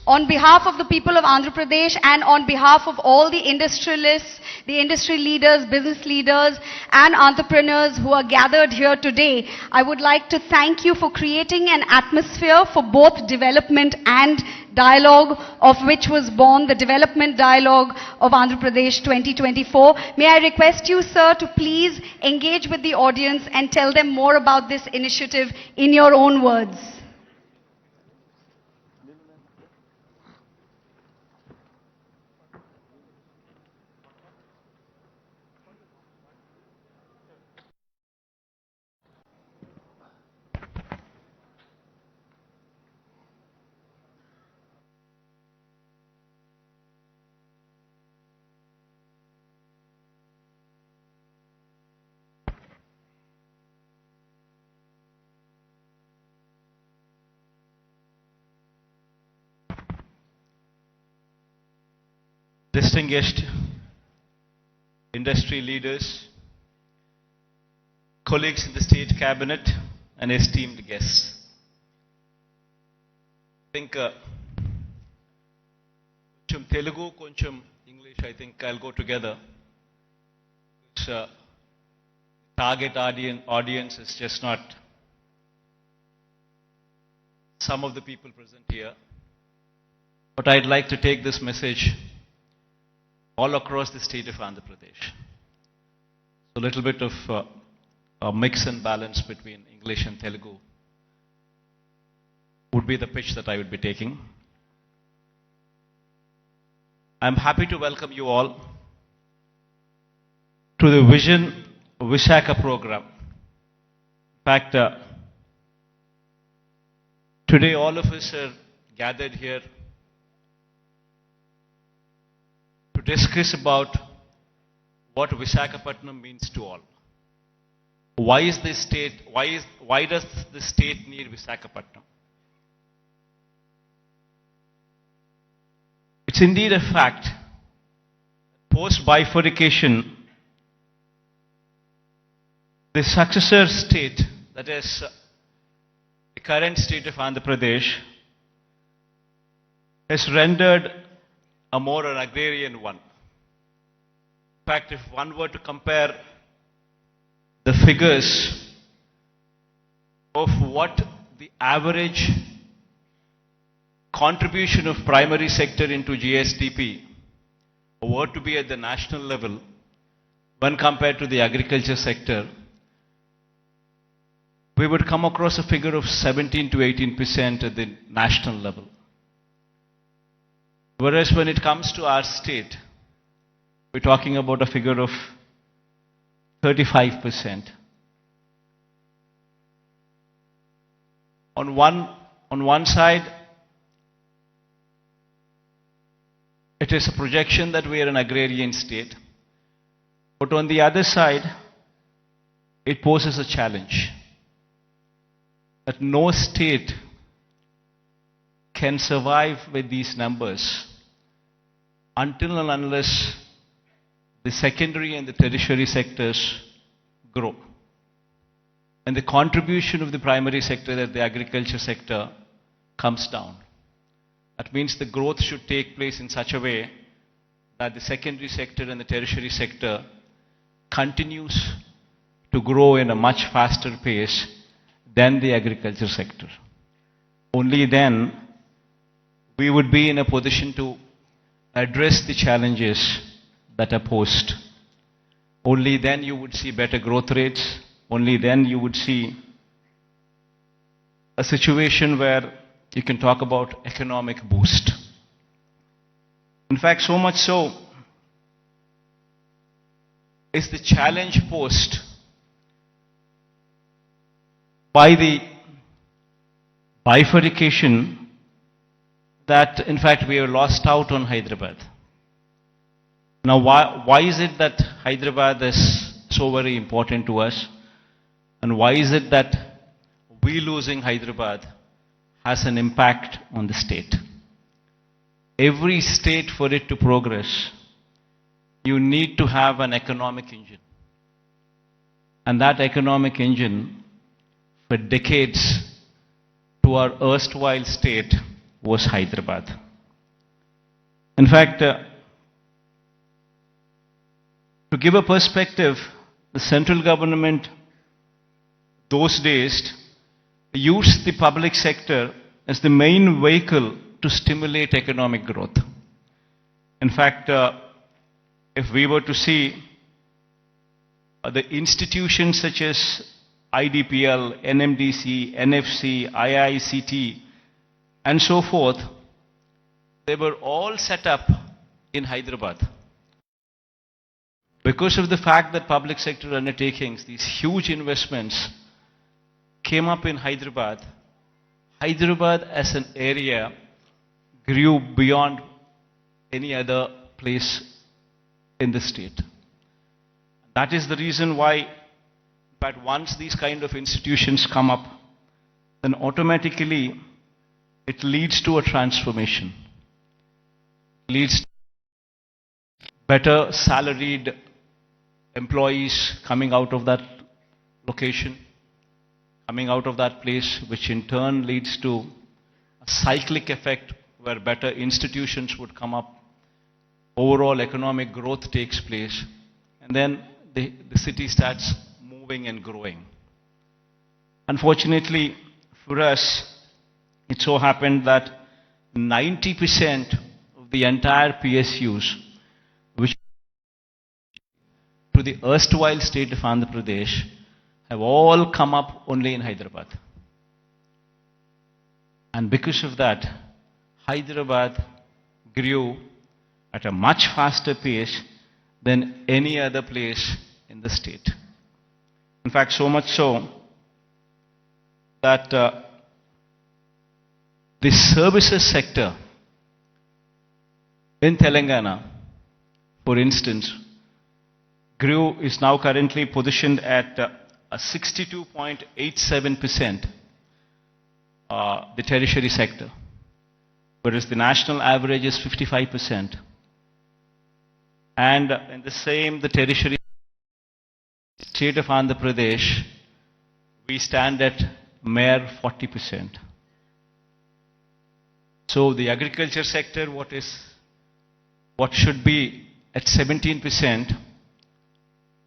On behalf of the people of Andhra Pradesh and on behalf of all the industrialists, the industry leaders, business leaders and entrepreneurs who are gathered here today, I would like to thank you for creating an atmosphere for both development and dialogue, of which was born the Development Dialogue of Andhra Pradesh 2024. May I request you, sir, to please engage with the audience and tell them more about this initiative in your own words. Distinguished industry leaders, colleagues in the state cabinet, and esteemed guests. I think koncham Telugu, koncham English, I think I'll go together. It's, target audience is just not some of the people present here. But I'd like to take this message all across the state of Andhra Pradesh. So a little bit of a mix and balance between English and Telugu would be the pitch that I would be taking. I'm happy to welcome you all to the Vision Visakha program. In fact, today all of us are gathered here to discuss about what Visakhapatnam means to all. Why does the state need Visakhapatnam? It's indeed a fact. Post-bifurcation, the successor state, that is the current state of Andhra Pradesh, has rendered a more an agrarian one. In fact, if one were to compare the figures of what the average contribution of primary sector into GSDP were to be at the national level when compared to the agriculture sector, we would come across a figure of 17 to 18% at the national level. Whereas when it comes to our state, we're talking about a figure of 35%. On one side, it is a projection that we are an agrarian state. But on the other side, it poses a challenge that no state can survive with these numbers until and unless the secondary and the tertiary sectors grow. And the contribution of the primary sector, that the agriculture sector, comes down. That means the growth should take place in such a way that the secondary sector and the tertiary sector continues to grow in a much faster pace than the agriculture sector. Only then we would be in a position to address the challenges that are posed. Only then you would see better growth rates. Only then you would see a situation where you can talk about economic boost. In fact, so much so is the challenge posed by the bifurcation that in fact we have lost out on Hyderabad. Now why is it that Hyderabad is so very important to us? And why is it that we losing Hyderabad has an impact on the state? Every state, for it to progress, you need to have an economic engine. And that economic engine, for decades, to our erstwhile state, was Hyderabad. In fact, to give a perspective, the central government those days used the public sector as the main vehicle to stimulate economic growth. In fact, if we were to see the institutions such as IDPL, NMDC, NFC, IICT, and so forth, they were all set up in Hyderabad. Because of the fact that public sector undertakings, these huge investments, came up in Hyderabad, Hyderabad as an area grew beyond any other place in the state. That is the reason why, but once these kind of institutions come up, then automatically it leads to a transformation. Leads to better salaried employees coming out of that location, coming out of that place, which in turn leads to a cyclic effect where better institutions would come up, overall economic growth takes place, and then the city starts moving and growing. Unfortunately for us, it so happened that 90% of the entire PSUs, which to the erstwhile state of Andhra Pradesh, have all come up only in Hyderabad. And because of that, Hyderabad grew at a much faster pace than any other place in the state. In fact, so much so that the services sector in Telangana, for instance, is now currently positioned at a 62.87%, the tertiary sector, whereas the national average is 55%. And in the same, the tertiary state of Andhra Pradesh, we stand at mere 40%. So the agriculture sector, what should be at 17%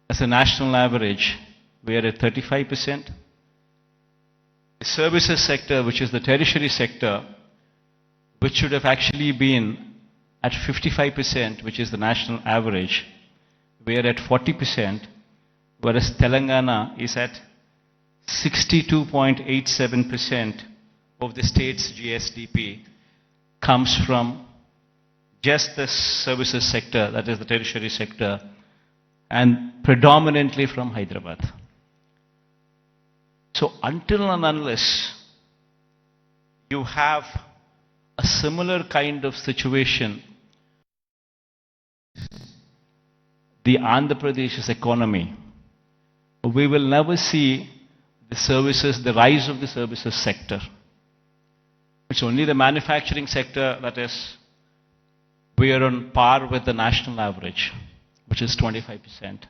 as a national average, we are at 35%. The services sector, which is the tertiary sector, which should have actually been at 55%, which is the national average, we are at 40%, whereas Telangana is at 62.87% of the state's GSDP comes from just the services sector, that is the tertiary sector, and predominantly from Hyderabad. So until and unless you have a similar kind of situation, the Andhra Pradesh's economy, we will never see the rise of the services sector. It's only the manufacturing sector that is, we are on par with the national average, which is 25%,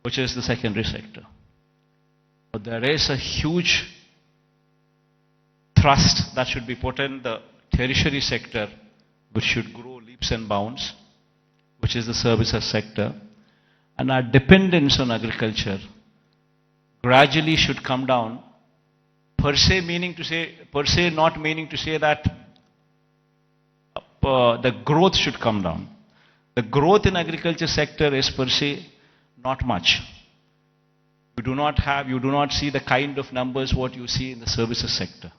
which is the secondary sector. But there is a huge thrust that should be put in the tertiary sector, which should grow leaps and bounds, which is the services sector. And our dependence on agriculture gradually should come down, per se not meaning to say that the growth should come down. The growth in agriculture sector is per se not much. You do not see the kind of numbers what you see in the services sector.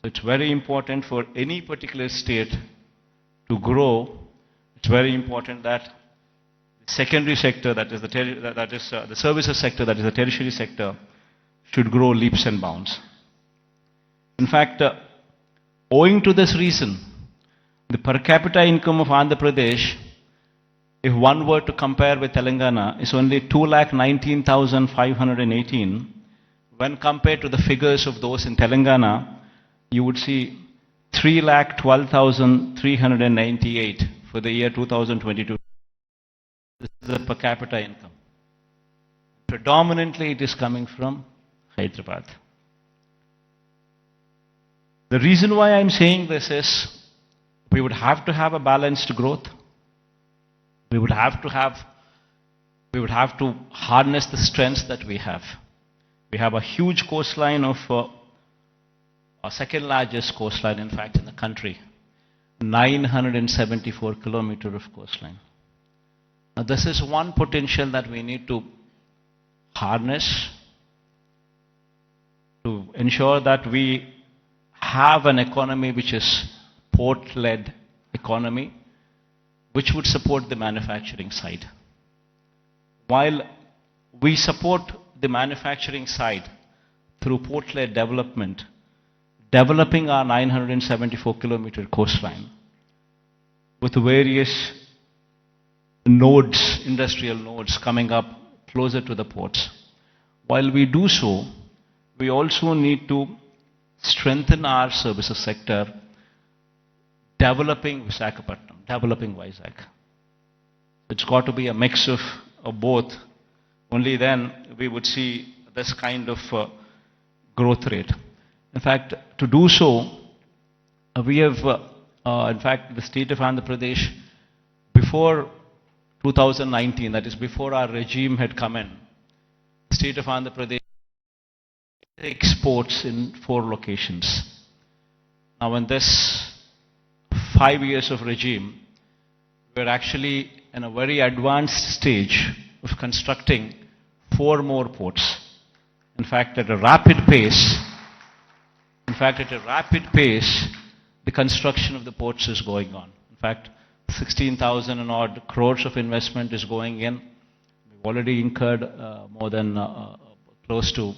So it's very important for any particular state to grow. It's very important that the secondary sector, that is the services sector, that is the tertiary sector, should grow leaps and bounds. In fact, owing to this reason, the per capita income of Andhra Pradesh, if one were to compare with Telangana, is only 2,19,518. When compared to the figures of those in Telangana, you would see 3,12,398 for the year 2022. This is the per capita income. Predominantly it is coming from Hyderabad. The reason why I'm saying this is, we would have to have a balanced growth. We would have to harness the strengths that we have. We have a huge coastline of our second largest coastline, in fact, in the country. 974 kilometers of coastline. Now, this is one potential that we need to harness to ensure that we have an economy which is port-led economy, which would support the manufacturing side. While we support the manufacturing side through port-led development, developing our 974-kilometer coastline with various nodes, industrial nodes coming up closer to the ports. While we do so, we also need to strengthen our services sector, developing Visakhapatnam, developing Vizag. It's got to be a mix of both. Only then we would see this kind of growth rate. In fact, to do so, we have, in fact, the state of Andhra Pradesh, before 2019, that is before our regime had come in, the state of Andhra Pradesh exports in 4 locations. Now, in this 5 years of regime, we're actually in a very advanced stage of constructing 4 more ports. In fact, at a rapid pace, the construction of the ports is going on. In fact, 16,000 and odd crores of investment is going in. We've already incurred more than close to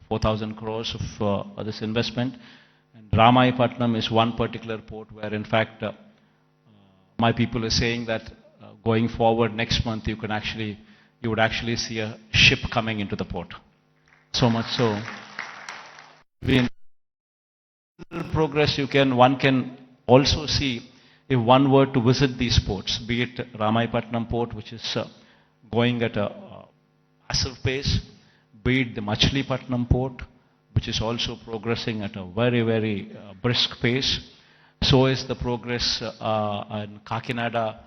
4,000 crores of this investment. And Ramayapatnam is one particular port where, in fact, my people are saying that going forward next month, you would actually see a ship coming into the port. So much so, in progress, one can also see if one were to visit these ports, be it Ramayapatnam port, which is going at a massive pace, be it the Machilipatnam port, which is also progressing at a very, very brisk pace. So is the progress in Kakinada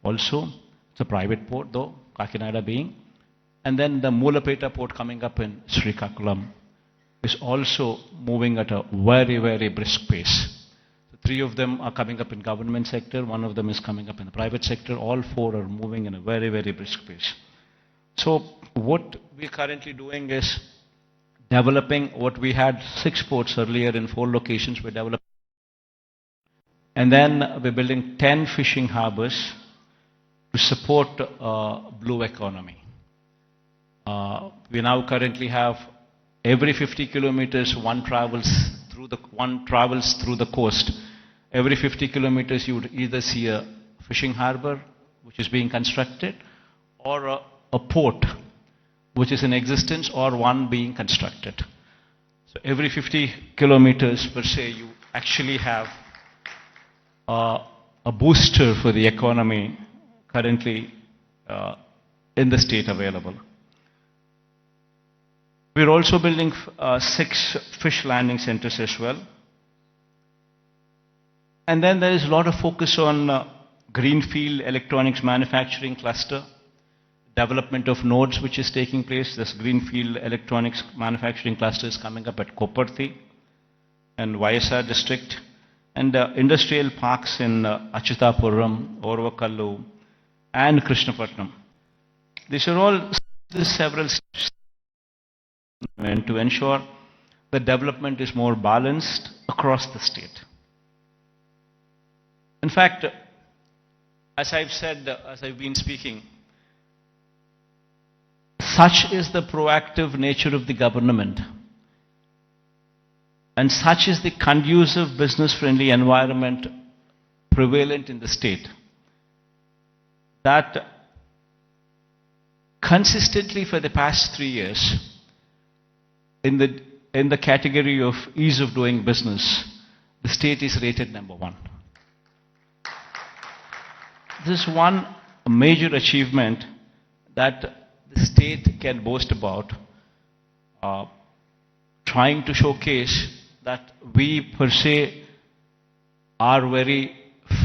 also. It's a private port though, Kakinada being. And then the Mulapeta port coming up in Srikakulam is also moving at a very, very brisk pace. So 3 of them are coming up in government sector, 1 of them is coming up in the private sector. All 4 are moving in a very, very brisk pace. So what we're currently doing is developing what we had 6 ports earlier in 4 locations. We're developing. And then we're building 10 fishing harbors to support blue economy. We now currently have every 50 kilometers one travels through the coast. Every 50 kilometers you would either see a fishing harbor which is being constructed, or a port which is in existence, or one being constructed. So every 50 kilometers per se, you actually have a booster for the economy currently in the state available. We're also building 6 fish landing centers as well. And then there is a lot of focus on greenfield electronics manufacturing cluster, development of nodes which is taking place. This greenfield electronics manufacturing cluster is coming up at Koparthi and YSR district, and industrial parks in Achutapuram, Orvakallu and Krishnapatnam. These are all several steps to ensure the development is more balanced across the state. In fact, as I've said, as I've been speaking, such is the proactive nature of the government, and such is the conducive business-friendly environment prevalent in the state, that consistently for the past 3 years, in the category of ease of doing business, the state is rated number 1. This is one major achievement that the state can boast about, trying to showcase that we per se are very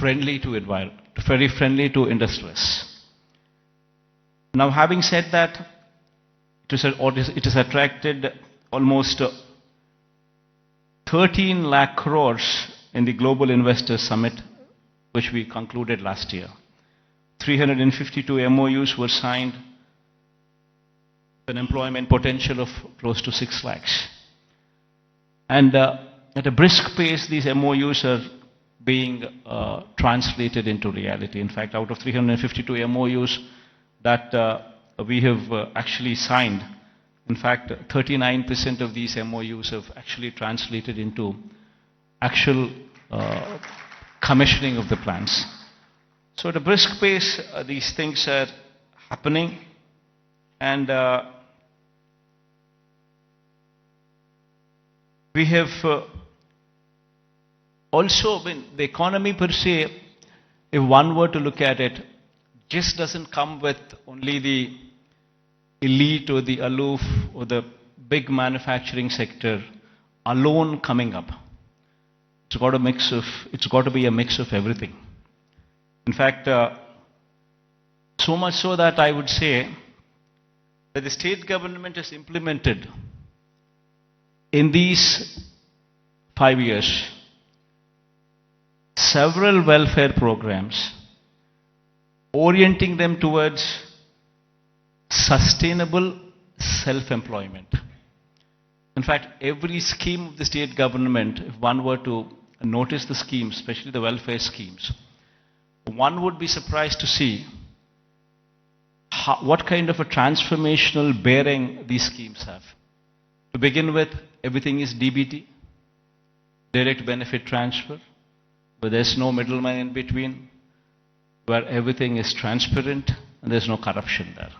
friendly to environment, very friendly to industrialists. Now, having said that, it has attracted almost 13 lakh crores in the Global Investors Summit, which we concluded last year. 352 MOUs were signed, with an employment potential of close to 6 lakhs. And at a brisk pace, these MOUs are being translated into reality. In fact, out of 352 MOUs that we have actually signed, in fact, 39% of these MOUs have actually translated into actual commissioning of the plants. So at a brisk pace, these things are happening, and we have also been, the economy per se, if one were to look at it, just doesn't come with only the elite or the aloof or the big manufacturing sector alone coming up. It's got to be a mix of everything. In fact, so much so that I would say that the state government has implemented in these 5 years several welfare programs orienting them towards sustainable self-employment. In fact, every scheme of the state government, if one were to notice the schemes, especially the welfare schemes, one would be surprised to see what kind of a transformational bearing these schemes have. To begin with, everything is DBT, direct benefit transfer, where there's no middleman in between, where everything is transparent and there's no corruption there.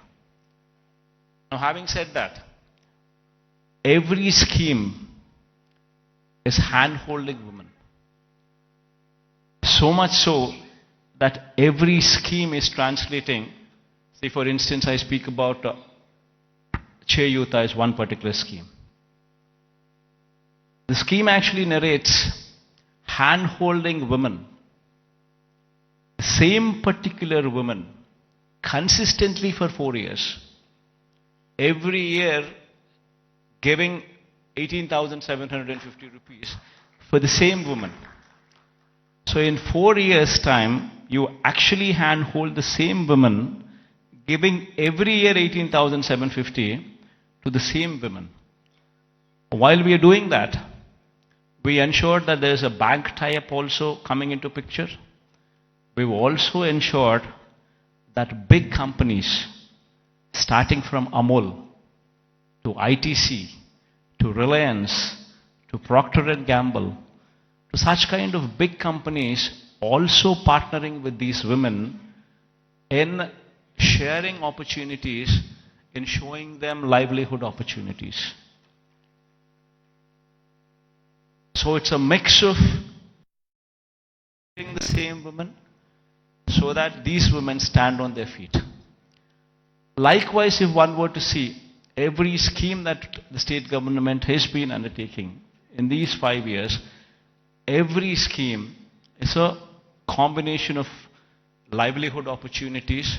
Now, having said that, every scheme is hand-holding women. So much so that every scheme is translating. Say, for instance, I speak about Cheyuta as one particular scheme. The scheme actually narrates hand-holding women, the same particular woman, consistently for 4 years, every year giving 18,750 rupees for the same woman. So in 4 years' time, you actually handhold the same woman, giving every year 18,750 to the same women. While we are doing that, we ensured that there is a bank tie-up also coming into picture. We've also ensured that big companies, starting from Amul to ITC to Reliance to Procter & Gamble, to such kind of big companies also partnering with these women in sharing opportunities, in showing them livelihood opportunities. So it's a mix of the same women so that these women stand on their feet. Likewise, if one were to see every scheme that the state government has been undertaking in these 5 years, every scheme is a combination of livelihood opportunities,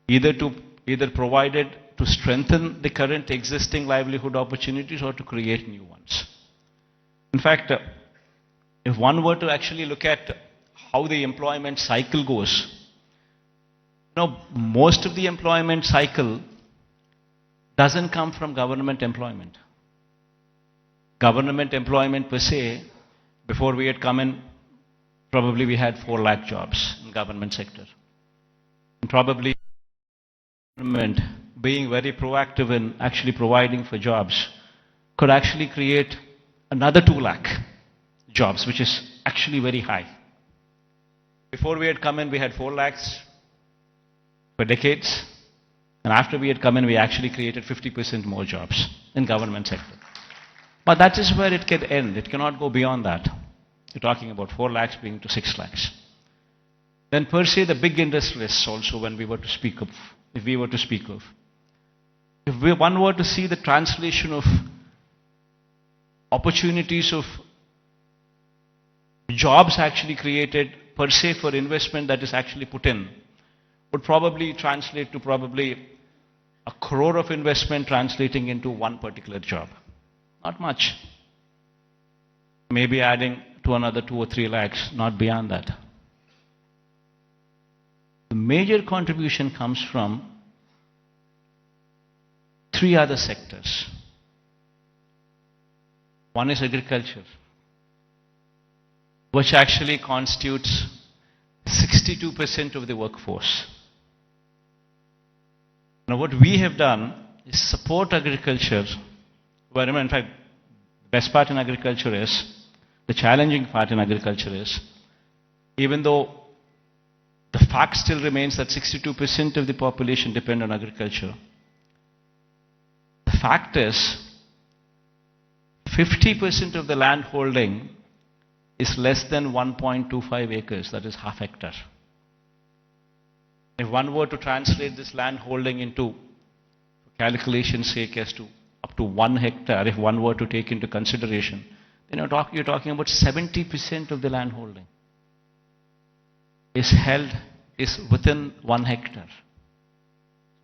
either provided to strengthen the current existing livelihood opportunities or to create new ones. In fact, if one were to actually look at how the employment cycle goes, most of the employment cycle doesn't come from government employment. Government employment per se, before we had come in, probably we had 4 lakh jobs in government sector. And probably government being very proactive in actually providing for jobs could actually create another 2 lakh jobs, which is actually very high. Before we had come in, we had 4 lakhs for decades. And after we had come in, we actually created 50% more jobs in government sector. But that is where it can end. It cannot go beyond that. You're talking about 4 lakhs being to 6 lakhs. Then per se, the big industrialists also, when we were to speak of, if we were to speak of, if one were to see the translation of opportunities of jobs actually created per se for investment that is actually put in would probably translate to probably 1 crore of investment translating into one particular job. Not much. Maybe adding to another 2 or 3 lakhs, not beyond that. The major contribution comes from 3 other sectors. One is agriculture, which actually constitutes 62% of the workforce. Now, what we have done is support agriculture, where, in fact, the best part in agriculture is, the challenging part in agriculture is, even though the fact still remains that 62% of the population depend on agriculture, the fact is 50% of the land holding is less than 1.25 acres, that is half hectare. If one were to translate this land holding into, for calculation's sake, as to up to 1 hectare, if one were to take into consideration, then you're talking about 70% of the land holding is within 1 hectare.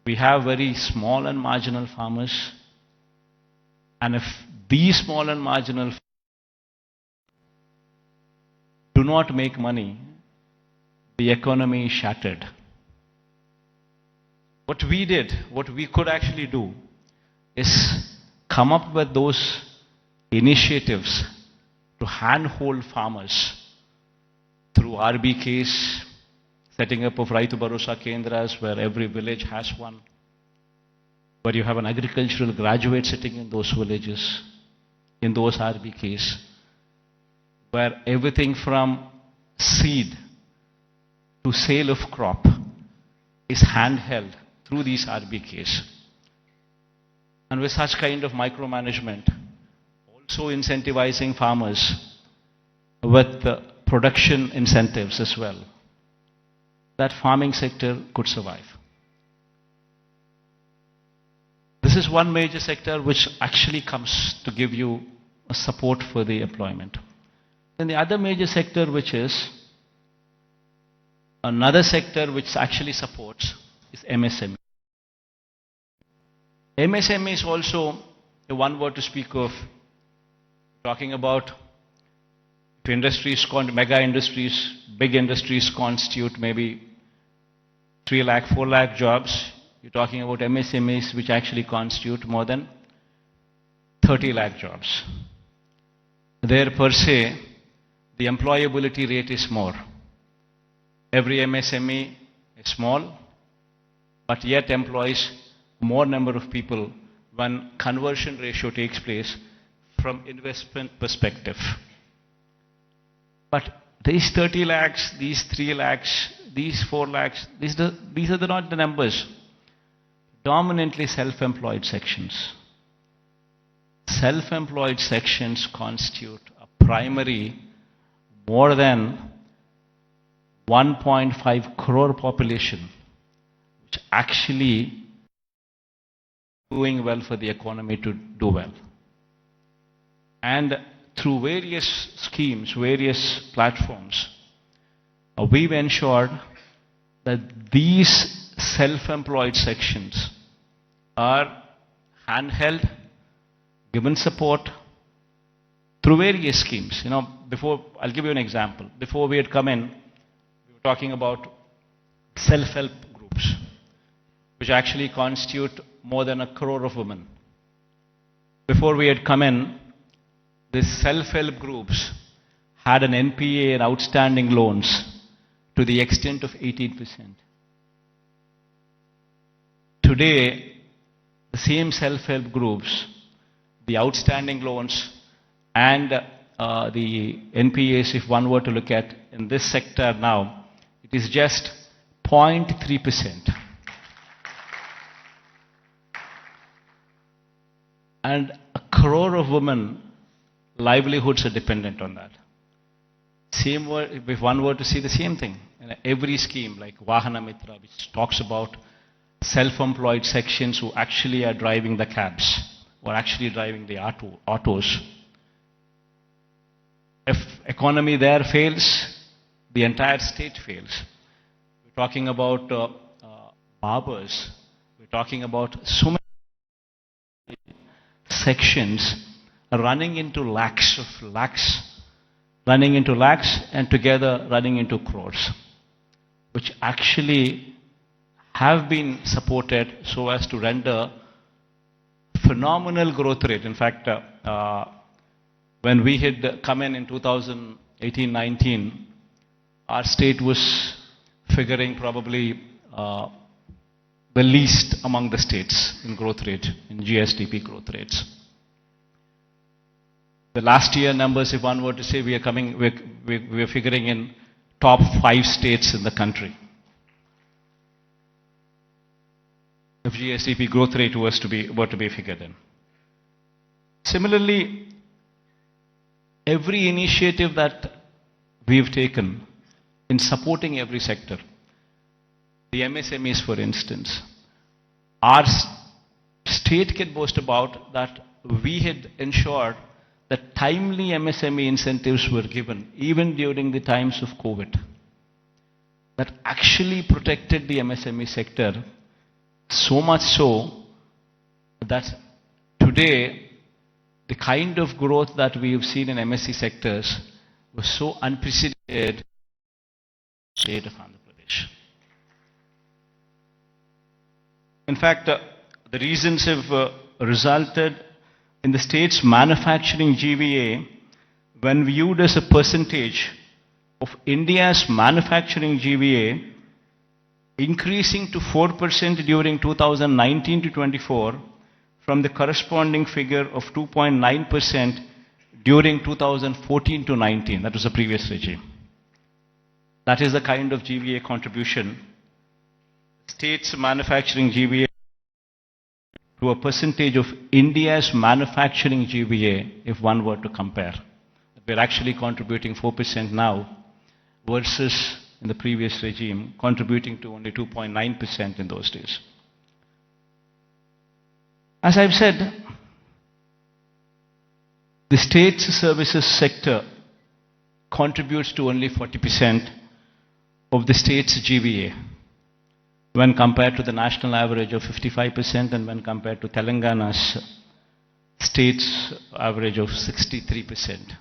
We have very small and marginal farmers, and if these small and marginal do not make money, the economy is shattered. What we could actually do is come up with those initiatives to handhold farmers through RBKs, setting up of Raitu Bharosa Kendras where every village has one, where you have an agricultural graduate sitting in those villages, in those RBKs, where everything from seed to sale of crop is handheld through these RBKs. And with such kind of micromanagement, also incentivizing farmers with production incentives as well, that farming sector could survive. This is one major sector which actually comes to give you a support for the employment. Then the other major sector, which is another sector which actually supports, is MSME. MSME is also the one word to speak of, talking about if industries, mega industries, big industries constitute maybe 3 lakh, 4 lakh jobs. You're talking about MSMEs which actually constitute more than 30 lakh jobs. There per se, the employability rate is more. Every MSME is small, but yet employs more number of people when conversion ratio takes place from investment perspective. But these 30 lakhs, these 3 lakhs, these 4 lakhs, these are not the numbers. Dominantly self-employed sections. Self-employed sections constitute a primary more than 1.5 crore population, which actually doing well for the economy to do well. And through various schemes, various platforms, we've ensured that these self-employed sections are handheld, given support through various schemes. I'll give you an example. Before we had come in, we were talking about self-help groups, which actually constitute more than 1 crore of women. Before we had come in, these self-help groups had an NPA and outstanding loans to the extent of 18%. Today, the same self-help groups, the outstanding loans and the NPAs, if one were to look at in this sector now, it is just 0.3%. And 1 crore of women livelihoods are dependent on that. If one were to see the same thing, every scheme like Vahana Mitra, which talks about self-employed sections who actually are driving the cabs or actually driving the autos. If economy there fails, the entire state fails. We're talking about barbers. We're talking about so many sections running into lakhs, and together running into crores, which actually have been supported so as to render phenomenal growth rate. In fact, when we had come in 2018-19, our state was figuring probably the least among the states in growth rate, in GSDP growth rates. The last year numbers, if one were to say, we're figuring in top 5 states in the country. If GSDP growth rate were to be figured in. Similarly, every initiative that we've taken in supporting every sector, the MSMEs for instance, our state can boast about that we had ensured that timely MSME incentives were given even during the times of COVID. That actually protected the MSME sector, so much so that today the kind of growth that we have seen in MSE sectors was so unprecedented in the state of Andhra Pradesh. In fact, the reasons have resulted in the state's manufacturing GVA, when viewed as a percentage of India's manufacturing GVA, increasing to 4% during 2019 to 24 from the corresponding figure of 2.9% during 2014 to 19. That was the previous regime. That is the kind of GVA contribution. State's manufacturing GVA to a percentage of India's manufacturing GVA, if one were to compare. We're actually contributing 4% now versus in the previous regime, contributing to only 2.9% in those days. As I've said, the state's services sector contributes to only 40% of the state's GVA when compared to the national average of 55% and when compared to Telangana's state's average of 63%.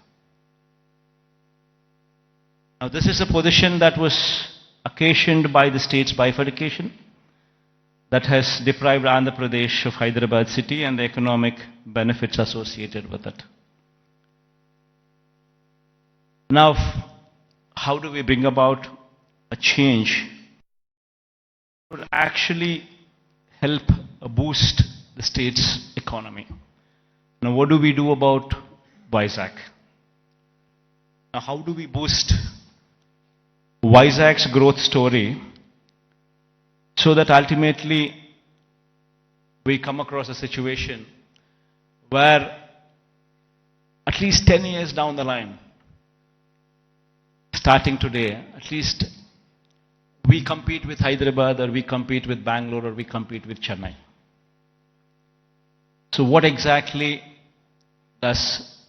Now, this is a position that was occasioned by the state's bifurcation that has deprived Andhra Pradesh of Hyderabad city and the economic benefits associated with it. Now, how do we bring about a change that would actually help boost the state's economy? Now, what do we do about Visakha? Now, how do we boost Visakha's growth story so that ultimately we come across a situation where at least 10 years down the line, starting today, at least we compete with Hyderabad or we compete with Bangalore or we compete with Chennai. So what exactly does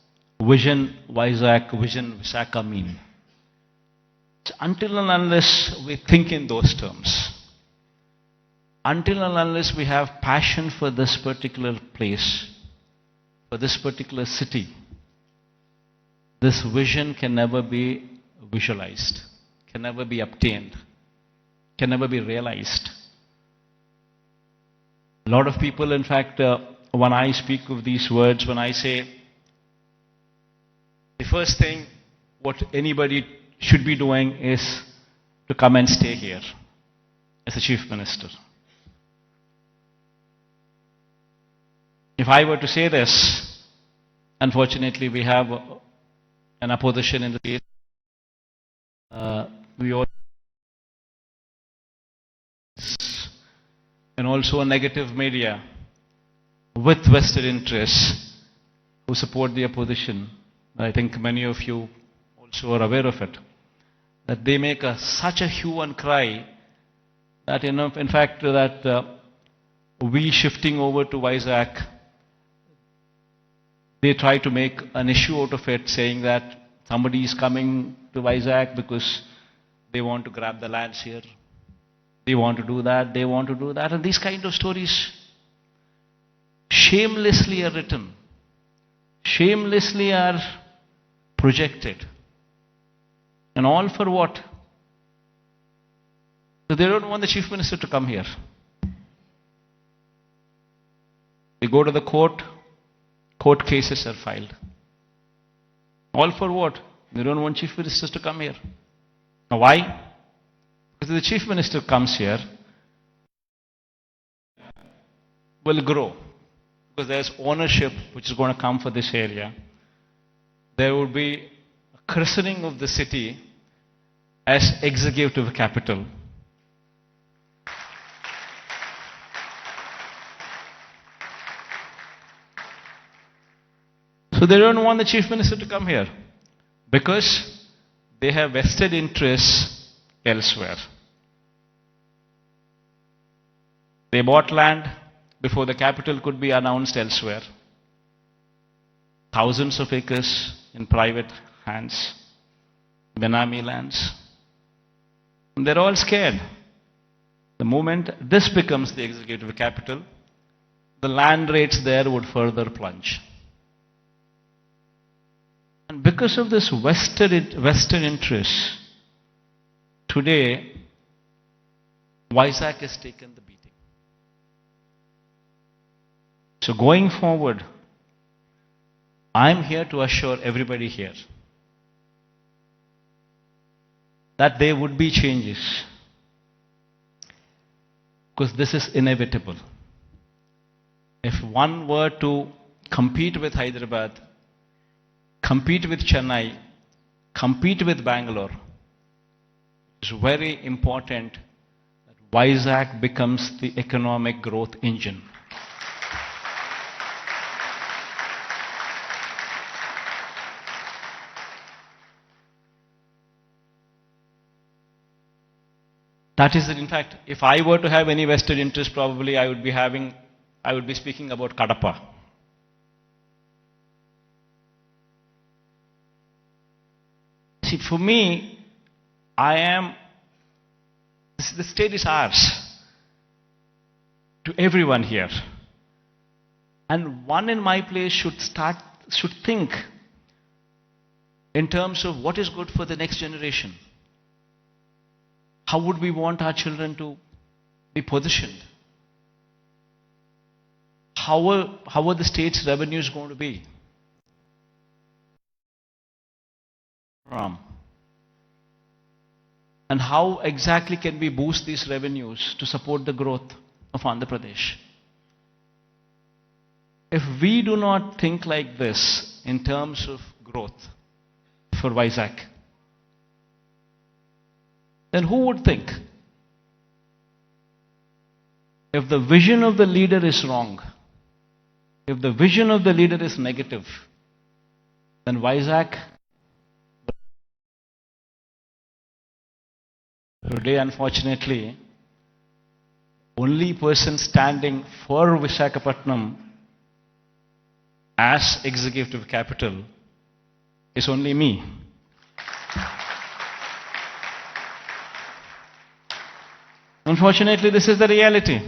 Vision Visakha, Vision Visakha mean? Until and unless we think in those terms, until and unless we have passion for this particular place, for this particular city, this vision can never be visualized, can never be obtained, can never be realized. A lot of people, in fact, when I speak of these words, when I say the first thing what anybody should be doing is to come and stay here as a chief minister. If I were to say this, unfortunately we have an opposition in the state. We all and also a negative media with vested interests who support the opposition. I think many of you also are aware of it, that they make such a hue and cry that, in fact, that we shifting over to Visakha, they try to make an issue out of it, saying that somebody is coming to Visakha because they want to grab the lands here, they want to do that, they want to do that. And these kind of stories shamelessly are written, shamelessly are projected. And all for what? So they don't want the chief minister to come here. They go to the court cases are filed. All for what? They don't want chief ministers to come here. Now why? Because if the chief minister comes here, will grow. Because there's ownership which is going to come for this area. There will be a christening of the city as executive capital. So they don't want the chief minister to come here because they have vested interests elsewhere. They bought land before the capital could be announced elsewhere. Thousands of acres in private hands, Benami lands. And they're all scared. The moment this becomes the executive capital, the land rates there would further plunge. And because of this vested interest, today, Visakha has taken the beating. So going forward, I'm here to assure everybody here that there would be changes. Because this is inevitable. If one were to compete with Hyderabad, compete with Chennai, compete with Bangalore, it's very important that Visakha becomes the economic growth engine. That is it. In fact, if I were to have any vested interest, probably I would be speaking about Kadapa. See, for me, the state is ours, to everyone here. And one in my place should think in terms of what is good for the next generation. How would we want our children to be positioned? How are the state's revenues going to be? And how exactly can we boost these revenues to support the growth of Andhra Pradesh? If we do not think like this in terms of growth for Visakha, then who would think? If the vision of the leader is wrong, if the vision of the leader is negative, then Visakha, today unfortunately, only person standing for Visakhapatnam as executive capital is only me. Unfortunately, this is the reality.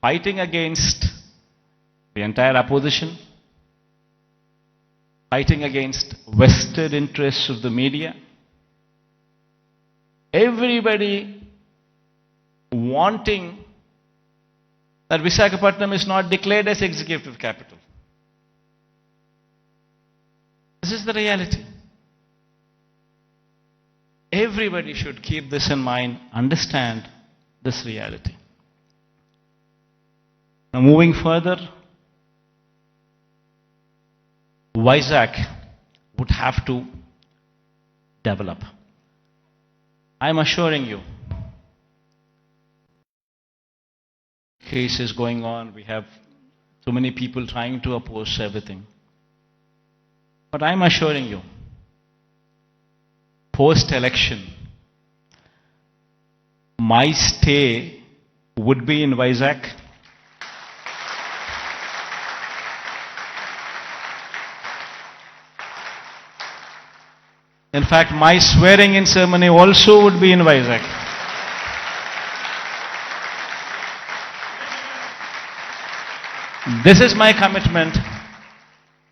Fighting against the entire opposition, fighting against vested interests of the media, everybody wanting that Visakhapatnam is not declared as executive capital. This is the reality. Everybody should keep this in mind, understand this reality. Now moving further, Visakha would have to develop. I am assuring you, cases going on, we have so many people trying to oppose everything. But I am assuring you, post-election, my stay would be in Visakha. In fact, my swearing in ceremony also would be in Vizag. This is my commitment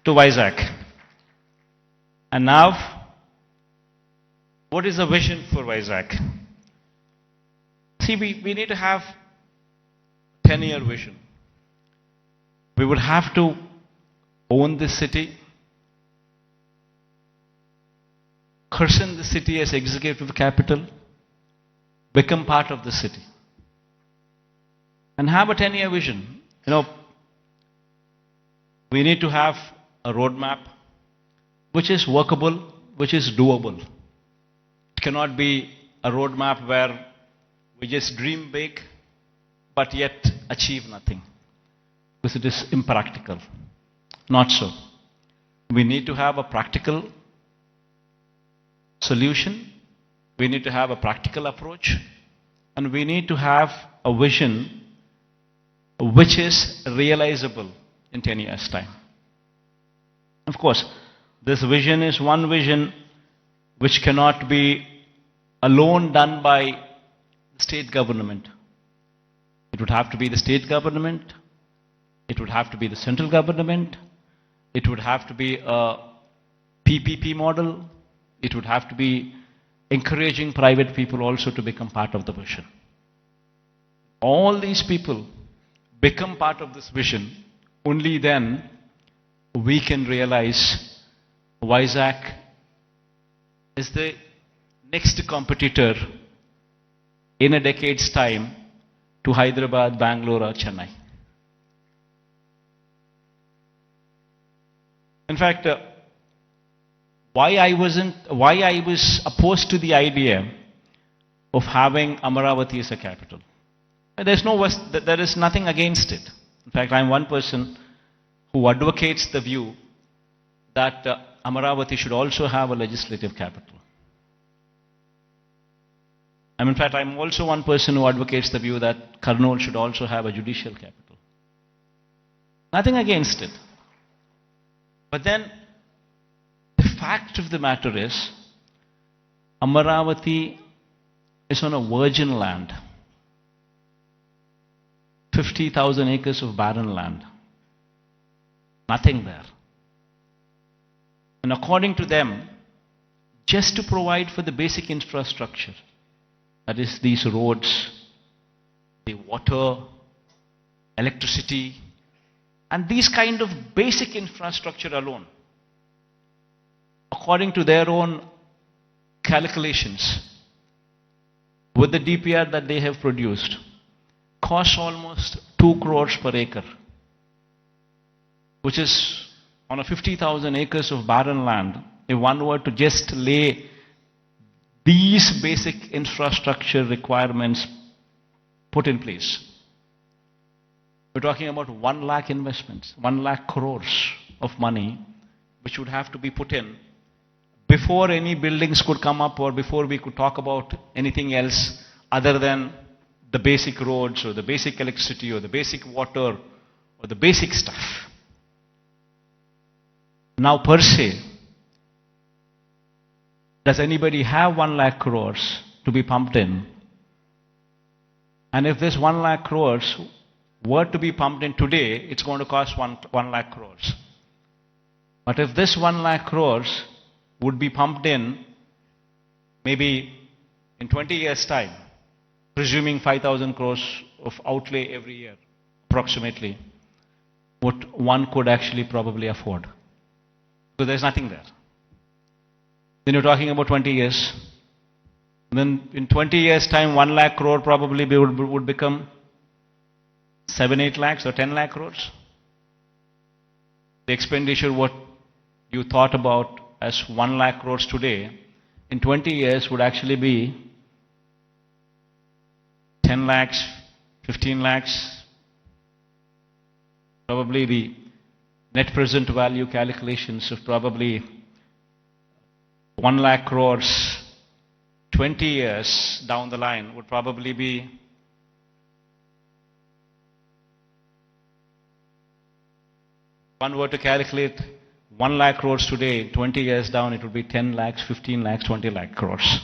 to Vizag. And now, what is the vision for Vizag? See, we need to have 10-year vision. We would have to own this city, christen the city as executive capital, become part of the city, and have a 10-year vision. We need to have a roadmap which is workable, which is doable. It cannot be a roadmap where we just dream big but yet achieve nothing, because it is impractical. Not so. We need to have a practical solution, we need to have a practical approach, and we need to have a vision which is realizable in 10 years' time. Of course, this vision is one vision which cannot be alone done by the state government. It would have to be the state government, it would have to be the central government, it would have to be a PPP model, it would have to be encouraging private people also to become part of the vision. All these people become part of this vision, only then we can realize Vizag is the next competitor in a decade's time to Hyderabad, Bangalore or Chennai. In fact, why I was opposed to the idea of having Amaravati as a capital. There is nothing against it. In fact, I am one person who advocates the view that Amaravati should also have a legislative capital. In fact, I am also one person who advocates the view that Kurnool should also have a judicial capital. Nothing against it. But then, the fact of the matter is, Amaravati is on a virgin land. 50,000 acres of barren land. Nothing there. And according to them, just to provide for the basic infrastructure, that is these roads, the water, electricity, and these kind of basic infrastructure alone, according to their own calculations, with the DPR that they have produced, costs almost 2 crores per acre, which is on a 50,000 acres of barren land. If one were to just lay these basic infrastructure requirements put in place, we're talking about 1 lakh investments, 1 lakh crores of money, which would have to be put in before any buildings could come up or before we could talk about anything else other than the basic roads or the basic electricity or the basic water or the basic stuff. Now per se, does anybody have 1 lakh crores to be pumped in? And if this 1 lakh crores were to be pumped in today, it's going to cost 1 lakh crores. But if this 1 lakh crores would be pumped in maybe in 20 years' time, presuming 5,000 crores of outlay every year, approximately, what one could actually probably afford. Because there's nothing there. Then you're talking about 20 years. Then in 20 years' time, 1 lakh crore probably would become 7, 8 lakhs or 10 lakh crores. The expenditure what you thought about as 1 lakh crores today, in 20 years would actually be 10 lakhs, 15 lakhs. Probably the net present value calculations of probably 1 lakh crores 20 years down the line would probably be one were to calculate 1 lakh crores today, 20 years down, it will be 10 lakhs, 15 lakhs, 20 lakh crores.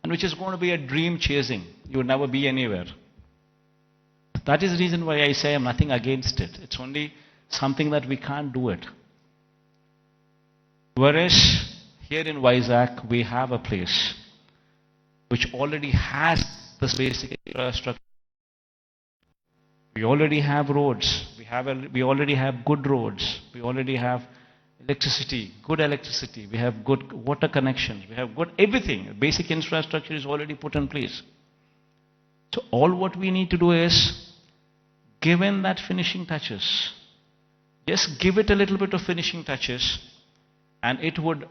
And which is going to be a dream chasing. You will never be anywhere. That is the reason why I say I'm nothing against it. It's only something that we can't do it. Whereas here in Visakha, we have a place which already has this basic infrastructure. We already have roads. We already have good roads. We already have electricity, good electricity. We have good water connections. We have good everything. Basic infrastructure is already put in place. So all what we need to do is give in that finishing touches. Just give it a little bit of finishing touches, and it would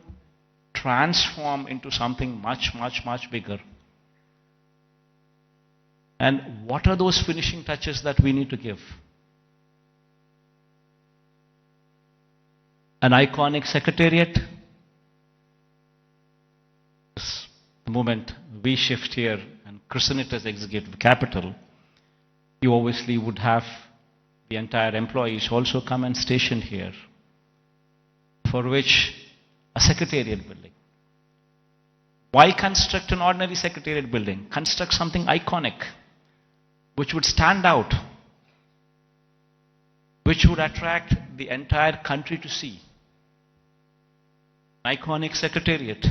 transform into something much, much, much bigger. And what are those finishing touches that we need to give? An iconic secretariat. The moment we shift here and christen it as executive capital, you obviously would have the entire employees also come and station here, for which a secretariat building. Why construct an ordinary secretariat building? Construct something iconic, which would stand out, which would attract the entire country to see. An iconic secretariat,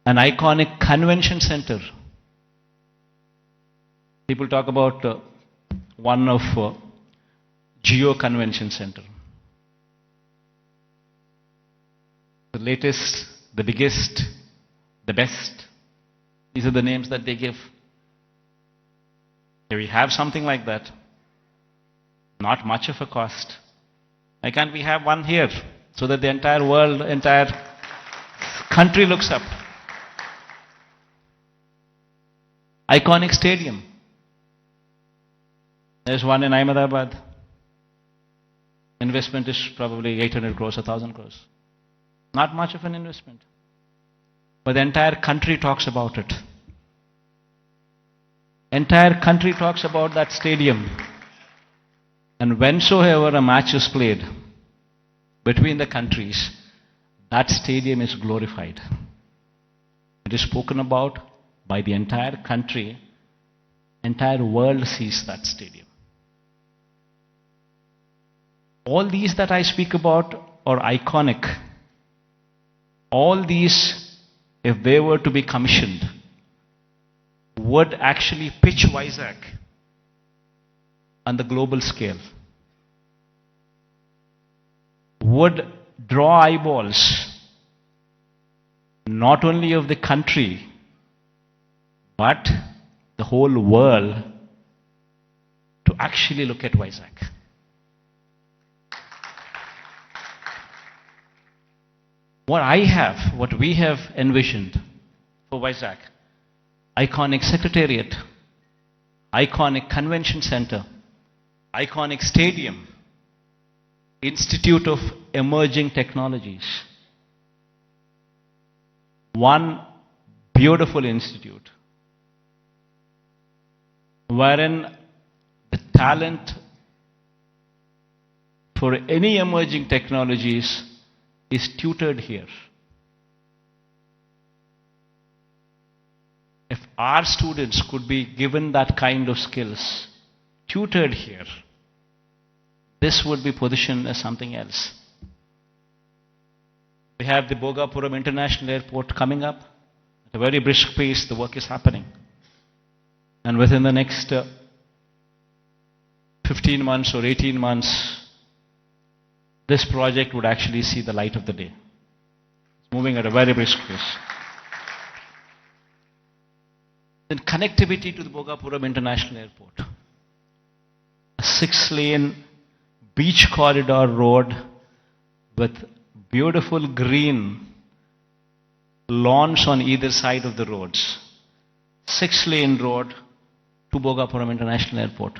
an iconic convention center. People talk about one of Geo Convention Center. The latest, the biggest, the best. These are the names that they give. Here we have something like that. Not much of a cost. Why can't we have one here so that the entire world, entire country looks up? Iconic stadium. There's one in Ahmedabad. Investment is probably 800 crores, 1,000 crores. Not much of an investment. But the entire country talks about it. Entire country talks about that stadium. And whensoever a match is played between the countries, that stadium is glorified. It is spoken about by the entire country. Entire world sees that stadium. All these that I speak about are iconic. All these, if they were to be commissioned, would actually pitch Visakha on the global scale. Would draw eyeballs not only of the country, but the whole world to actually look at Visakha. What we have envisioned for Visakha, iconic secretariat, iconic convention center, iconic stadium, Institute of Emerging Technologies. One beautiful institute wherein the talent for any emerging technologies is tutored here. If our students could be given that kind of skills, tutored here, this would be positioned as something else. We have the Bhogapuram International Airport coming up. At a very brisk pace, the work is happening. And within the next 15 months or 18 months, this project would actually see the light of the day. It's moving at a very brisk pace. Then connectivity to the Bhogapuram International Airport. A 6-lane beach corridor road with beautiful green lawns on either side of the roads. 6-lane road to Bhogapuram International Airport.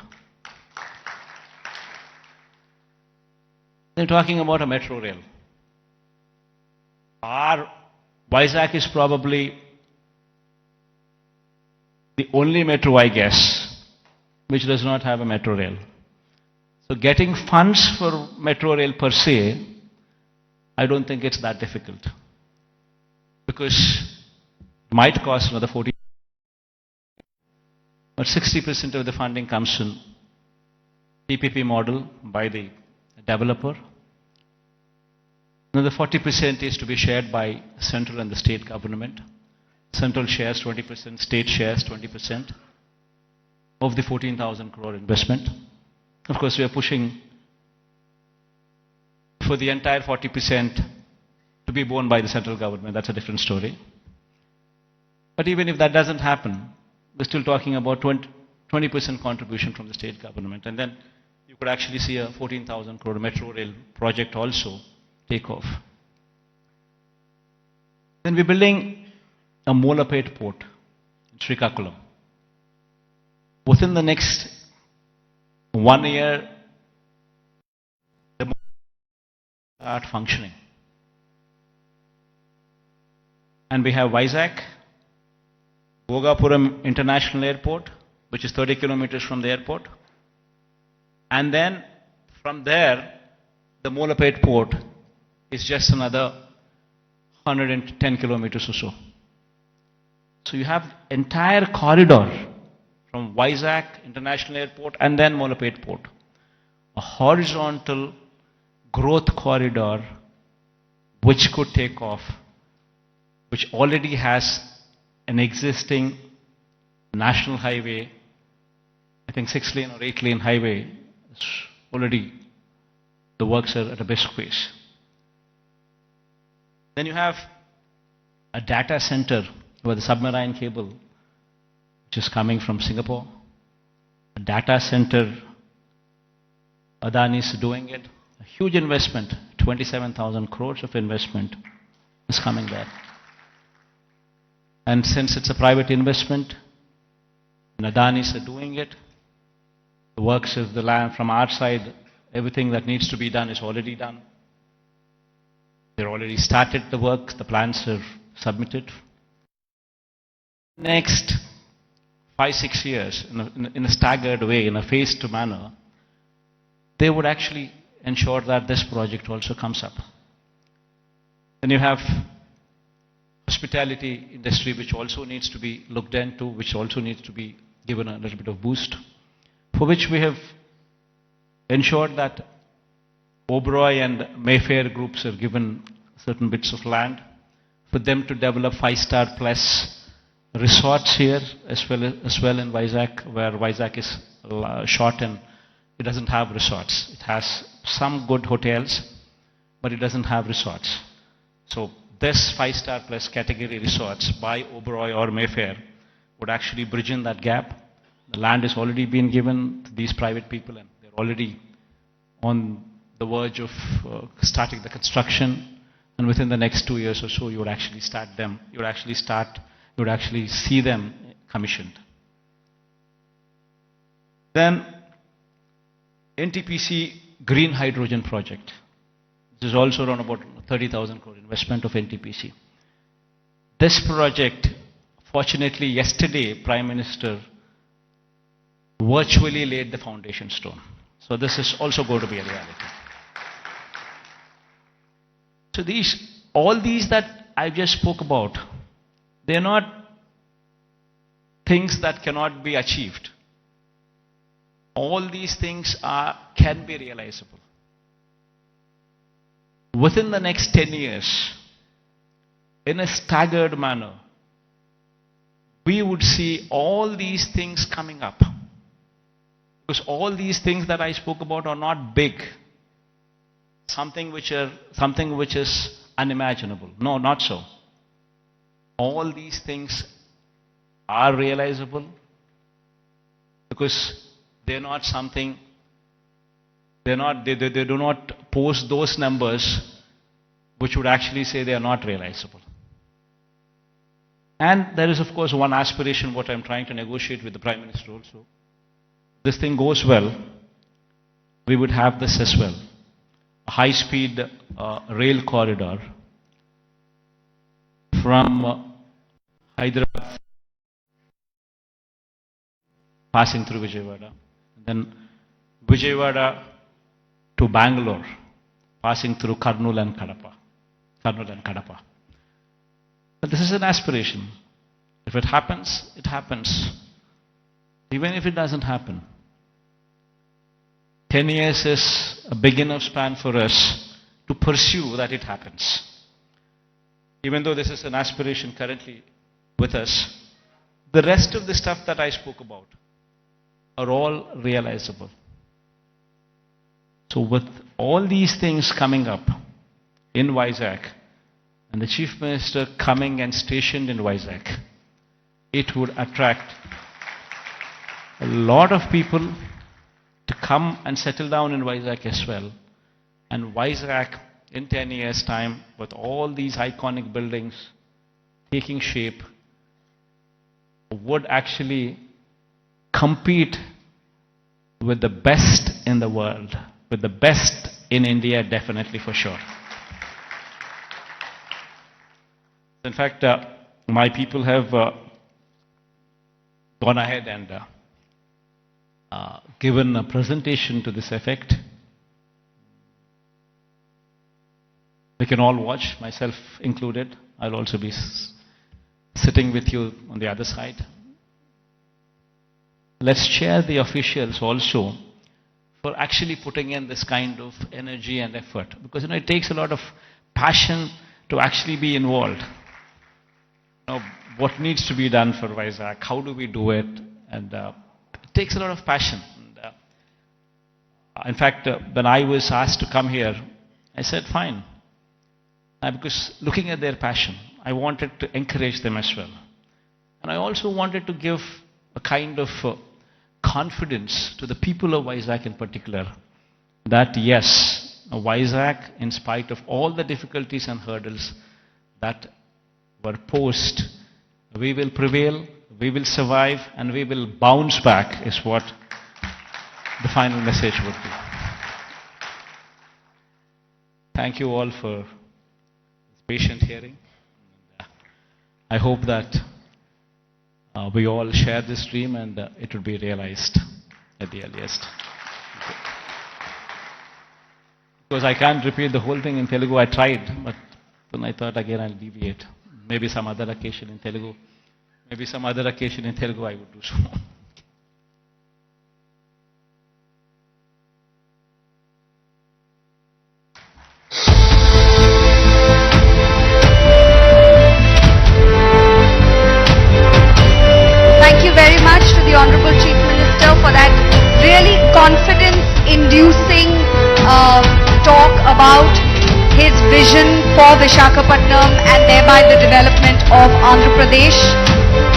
They're talking about a metro rail. Our Visakha is probably the only metro, I guess, which does not have a metro rail. So getting funds for metro rail per se, I don't think it's that difficult. Because it might cost another 40, but 60% of the funding comes in PPP model by the developer. Another 40% is to be shared by central and the state government. Central shares 20%, state shares 20% of the 14,000 crore investment. Of course, we are pushing for the entire 40% to be borne by the central government. That's a different story. But even if that doesn't happen, we're still talking about 20% contribution from the state government. And then you could actually see a 14,000 crore metro rail project also take off. Then we're building a Molapet port in Srikakulam. Within the next 1 year, the port will start functioning. And we have Visakha, Bhogapuram International Airport, which is 30 kilometers from the airport. And then from there, the Molapet port is just another 110 kilometers or so. So you have entire corridor from Visakha International Airport and then Molapet port. A horizontal growth corridor which could take off, which already has an existing national highway, I think 6-lane or 8-lane highway, already the works are at a brisk pace. Then you have a data center with a submarine cable which is coming from Singapore. A data center, Adani is doing it. A huge investment, 27,000 crores of investment is coming there. And since it's a private investment, and Adani is doing it, the works of the land from our side, everything that needs to be done is already done. They've already started the work, the plans are submitted. Next 5-6 years, in a staggered way, in a phased manner, they would actually ensure that this project also comes up. Then you have hospitality industry, which also needs to be looked into, which also needs to be given a little bit of boost, for which we have ensured that Oberoi and Mayfair groups have given certain bits of land for them to develop 5-star plus resorts here as well in Visakha, where Visakha is short and it doesn't have resorts. It has some good hotels, but it doesn't have resorts. So this 5-star plus category resorts by Oberoi or Mayfair would actually bridge in that gap. The land has already been given to these private people and they're already on the verge of starting the construction, and within the next 2 years or so you would actually start them, you would actually see them commissioned. Then NTPC Green Hydrogen Project. This is also around about 30,000 crore investment of NTPC. This project, fortunately yesterday Prime Minister virtually laid the foundation stone. So this is also going to be a reality. So all these that I just spoke about, they're not things that cannot be achieved. All these things can be realizable. Within the next 10 years, in a staggered manner, we would see all these things coming up. Because all these things that I spoke about are not big. Something which is unimaginable. No, not so. All these things are realizable because they're not something, they do not pose those numbers which would actually say they are not realizable. And there is of course one aspiration what I'm trying to negotiate with the Prime Minister also. This thing goes well, we would have this as well. A high-speed rail corridor from Hyderabad passing through Vijayawada. Then Vijayawada to Bangalore, passing through Kurnool and Kadapa. But this is an aspiration. If it happens, it happens. Even if it doesn't happen, 10 years is a big enough span for us to pursue that it happens. Even though this is an aspiration currently with us, the rest of the stuff that I spoke about are all realizable. So with all these things coming up in Vizag, and the Chief Minister coming and stationed in Vizag, it would attract a lot of people to come and settle down in Vizag as well. And Vizag, in 10 years' time, with all these iconic buildings taking shape, would actually compete with the best in the world, with the best in India, definitely for sure. In fact, my people have gone ahead and given a presentation to this effect. We can all watch, myself included. I'll also be sitting with you on the other side. Let's share the officials also for actually putting in this kind of energy and effort. Because it takes a lot of passion to actually be involved. What needs to be done for Vizag? How do we do it? And it takes a lot of passion. In fact, when I was asked to come here, I said, fine. Because looking at their passion, I wanted to encourage them as well. And I also wanted to give a kind of confidence to the people of Vizag in particular, that yes, Vizag, in spite of all the difficulties and hurdles that were posed, we will prevail, we will survive, and we will bounce back, is what the final message would be. Thank you all for this patient hearing. I hope that we all share this dream and it will be realized at the earliest. Because I can't repeat the whole thing in Telugu. I tried, but then I thought again I'll deviate. Maybe some other occasion in Telugu. Maybe some other occasion in Telugu I would do so. Thank you very much to the Honorable Chief Minister for that really confidence-inducing talk about his vision for Visakhapattnam and thereby the development of Andhra Pradesh.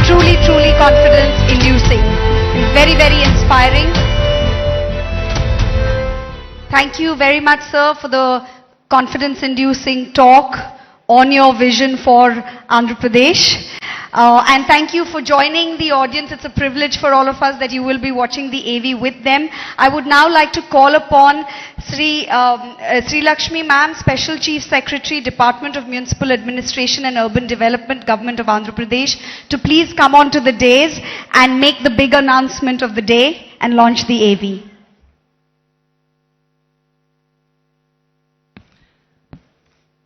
Truly, truly confidence-inducing. Very, very inspiring. Thank you very much, sir, for the confidence-inducing talk on your vision for Andhra Pradesh. And thank you for joining the audience. It's a privilege for all of us that you will be watching the AV with them. I would now like to call upon Sri Lakshmi Ma'am, Special Chief Secretary, Department of Municipal Administration and Urban Development, Government of Andhra Pradesh, to please come on to the dais and make the big announcement of the day and launch the AV.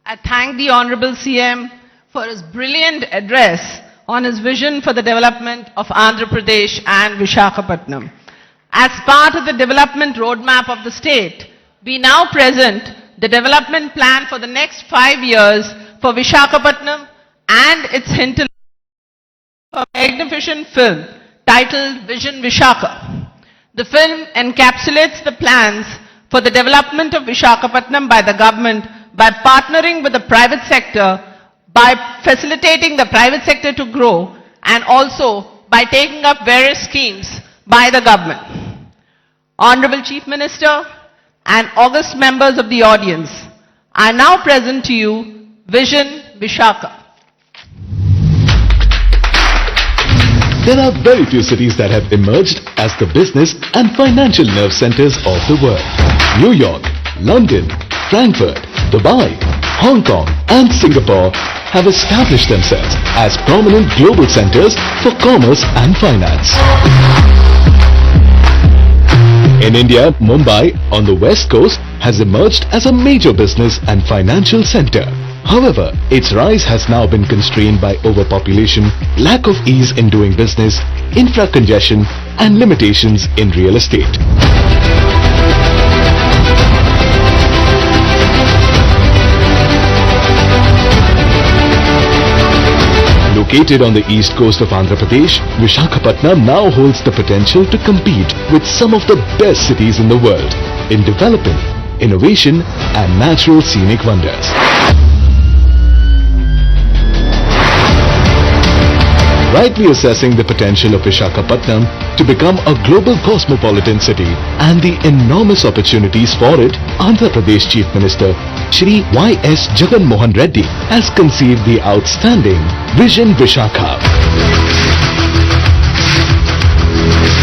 I thank the Honorable CM for his brilliant address on his vision for the development of Andhra Pradesh and Visakhapattnam. As part of the development roadmap of the state, we now present the development plan for the next 5 years for Visakhapattnam and its hinterland, a magnificent film titled Vision Visakha. The film encapsulates the plans for the development of Visakhapattnam by the government by partnering with the private sector, by facilitating the private sector to grow, and also by taking up various schemes by the government. Honorable Chief Minister and august members of the audience, I now present to you Vision Visakha. There are very few cities that have emerged as the business and financial nerve centers of the world. New York, London, Frankfurt, Dubai, Hong Kong and Singapore have established themselves as prominent global centers for commerce and finance. In India, Mumbai on the west coast has emerged as a major business and financial center. However, its rise has now been constrained by overpopulation, lack of ease in doing business, infra-congestion and limitations in real estate. Located on the east coast of Andhra Pradesh, Visakhapattnam now holds the potential to compete with some of the best cities in the world in developing, innovation and natural scenic wonders. Rightly assessing the potential of Visakhapattnam to become a global cosmopolitan city and the enormous opportunities for it, Andhra Pradesh Chief Minister Shri Y.S. Jagan Reddy has conceived the outstanding Vision Visakha.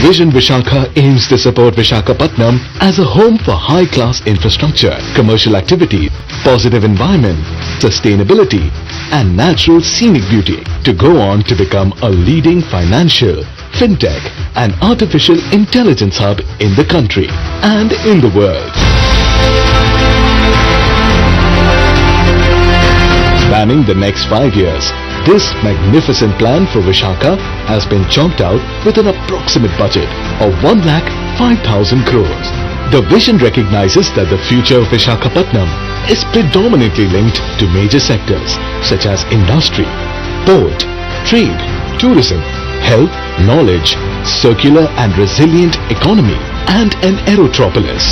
Vision Visakha aims to support Visakhapattnam as a home for high-class infrastructure, commercial activity, positive environment, sustainability and natural scenic beauty to go on to become a leading financial, fintech and artificial intelligence hub in the country and in the world. Spanning the next 5 years, this magnificent plan for Visakha has been chalked out with an approximate budget of 1,05,000 crores. The vision recognizes that the future of Visakhapattnam is predominantly linked to major sectors such as industry, port, trade, tourism, health, knowledge, circular and resilient economy and an aerotropolis.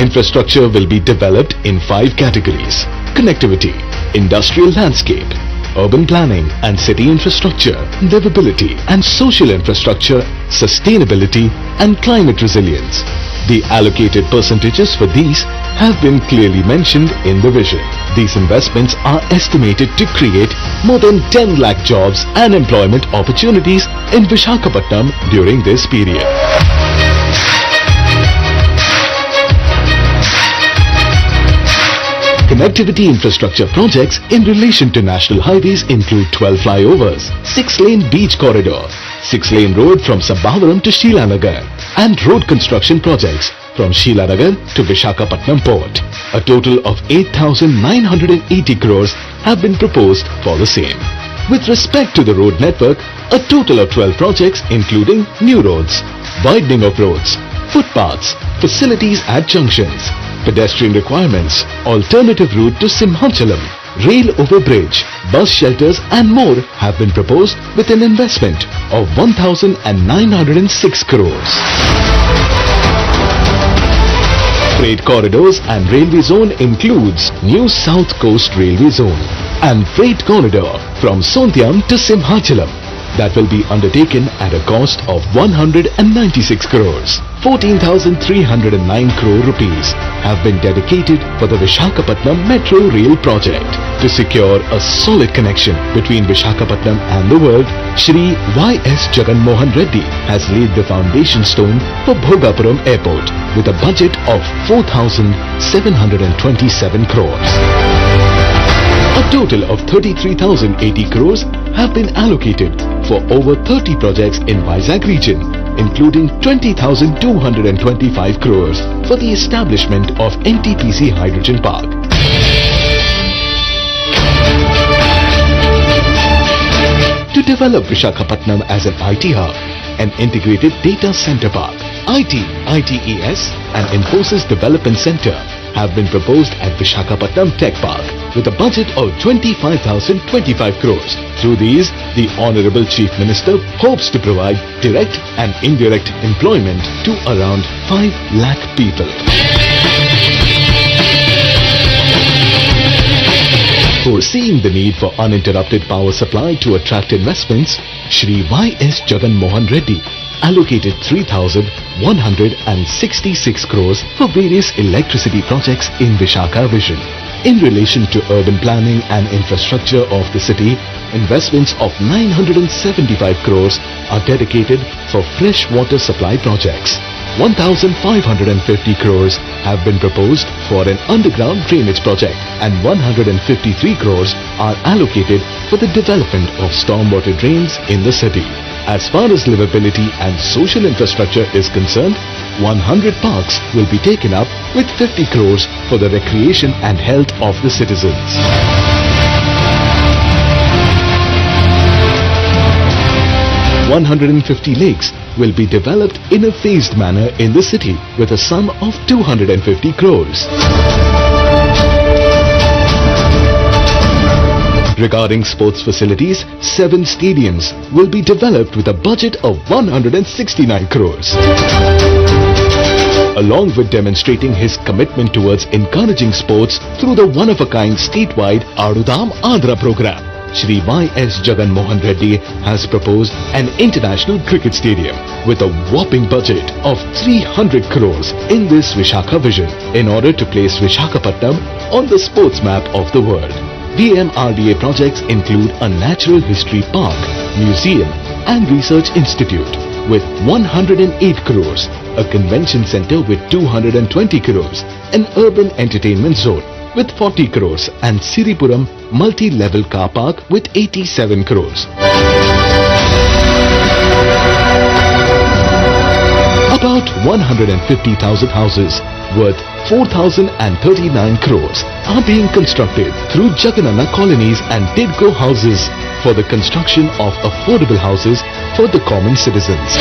Infrastructure will be developed in 5 categories: connectivity, industrial landscape, urban planning and city infrastructure, livability and social infrastructure, sustainability and climate resilience. The allocated percentages for these have been clearly mentioned in the vision. These investments are estimated to create more than 10 lakh jobs and employment opportunities in Visakhapattnam during this period. Connectivity infrastructure projects in relation to national highways include 12 flyovers, 6-lane beach corridor, 6-lane road from Sabbavaram to Sheelanagar and road construction projects from Sheelanagar to Visakhapattnam port. A total of 8,980 crores have been proposed for the same. With respect to the road network, a total of 12 projects including new roads, widening of roads, footpaths, facilities at junctions, pedestrian requirements, alternative route to Simhachalam, rail overbridge, bus shelters and more have been proposed with an investment of 1,906 crores. Freight corridors and railway zone includes new South Coast Railway Zone and freight corridor from Sondyam to Simhachalam that will be undertaken at a cost of 196 crores. 14,309 crore rupees have been dedicated for the Visakhapattnam Metro Rail project. To secure a solid connection between Visakhapattnam and the world, Shri Y.S. Jagan Reddy has laid the foundation stone for Bhogapuram Airport with a budget of 4,727 crores. A total of 33,080 crores have been allocated for over 30 projects in Visakha region, including 20,225 crores for the establishment of NTPC Hydrogen Park. To develop Visakhapattnam as an IT hub, an integrated data center park, IT, ITES and Infosys Development Center have been proposed at Visakhapattnam Tech Park with a budget of 25,025 crores. Through these, the Honorable Chief Minister hopes to provide direct and indirect employment to around 5 lakh people. Foreseeing the need for uninterrupted power supply to attract investments, Shri Y.S. Jagan Reddy allocated 3,166 crores for various electricity projects in Visakha Vision. In relation to urban planning and infrastructure of the city, investments of 975 crores are dedicated for fresh water supply projects. 1,550 crores have been proposed for an underground drainage project and 153 crores are allocated for the development of stormwater drains in the city. As far as livability and social infrastructure is concerned, 100 parks will be taken up with 50 crores for the recreation and health of the citizens. 150 lakes will be developed in a phased manner in the city with a sum of 250 crores. Regarding sports facilities, 7 stadiums will be developed with a budget of 169 crores. Along with demonstrating his commitment towards encouraging sports through the one-of-a-kind statewide Adudam Andhra program, Shri Y.S. Jagan Reddy has proposed an international cricket stadium with a whopping budget of 300 crores in this Visakha vision in order to place Visakhapatnam on the sports map of the world. VMRDA projects include a natural history park, museum and research institute with 108 crores, a convention center with 220 crores, an urban entertainment zone with 40 crores and Siripuram multi-level car park with 87 crores. About 150,000 houses worth 4,039 crores are being constructed through Jaganana colonies and Tidco houses for the construction of affordable houses for the common citizens.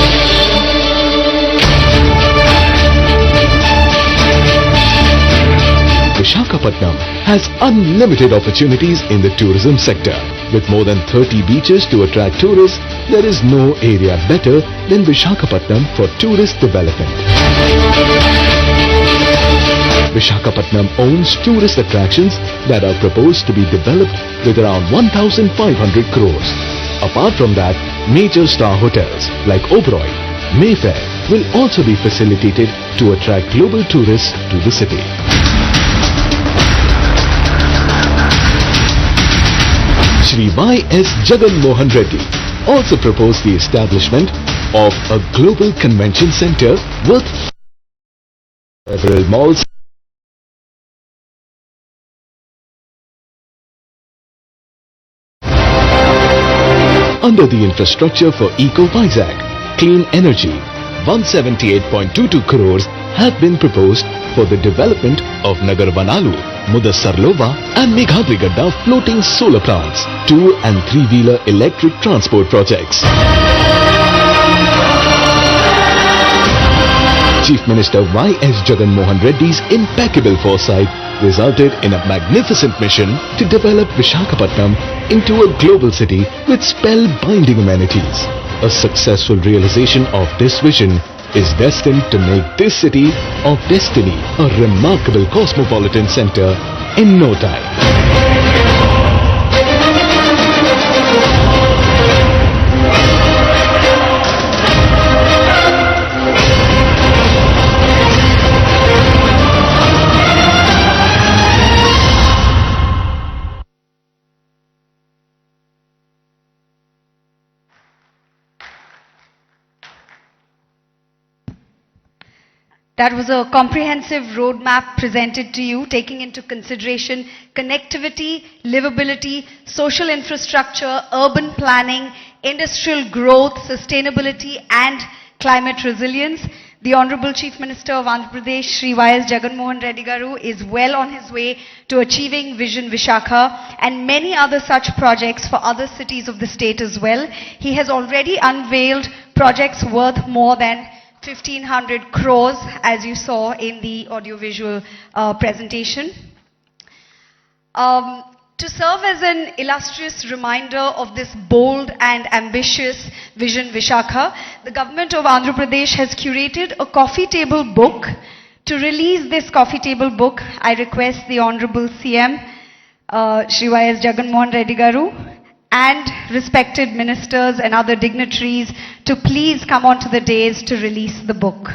Visakhapatnam has unlimited opportunities in the tourism sector. With more than 30 beaches to attract tourists, there is no area better than Visakhapatnam for tourist development. Visakhapatnam owns tourist attractions that are proposed to be developed with around 1,500 crores. Apart from that, major star hotels like Oberoi, Mayfair will also be facilitated to attract global tourists to the city. Shri Y.S. Jagan Reddy also proposed the establishment of a global convention center worth several malls under the infrastructure for Eco Visakha. Clean energy, 178.22 crores have been proposed for the development of Nagar Vanalu, Mudassarlova and Meghadrigadda floating solar plants, 2- and 3-wheeler electric transport projects. Chief Minister Y.S. Jagan Reddy's impeccable foresight resulted in a magnificent mission to develop Visakhapatnam into a global city with spellbinding amenities. A successful realization of this vision is destined to make this city of destiny a remarkable cosmopolitan center in no time. That was a comprehensive roadmap presented to you, taking into consideration connectivity, livability, social infrastructure, urban planning, industrial growth, sustainability and climate resilience. The Honorable Chief Minister of Andhra Pradesh, Shri Y.S. Jagan Reddy Garu, is well on his way to achieving Vision Visakha and many other such projects for other cities of the state as well. He has already unveiled projects worth more than 1,500 crores, as you saw in the audiovisual presentation. To serve as an illustrious reminder of this bold and ambitious Vision Visakha, the government of Andhra Pradesh has curated a coffee table book. To release this coffee table book, I request the Honorable CM, Shri Y.S. Jagan Reddy Garu, and respected ministers and other dignitaries to please come onto the dais to release the book.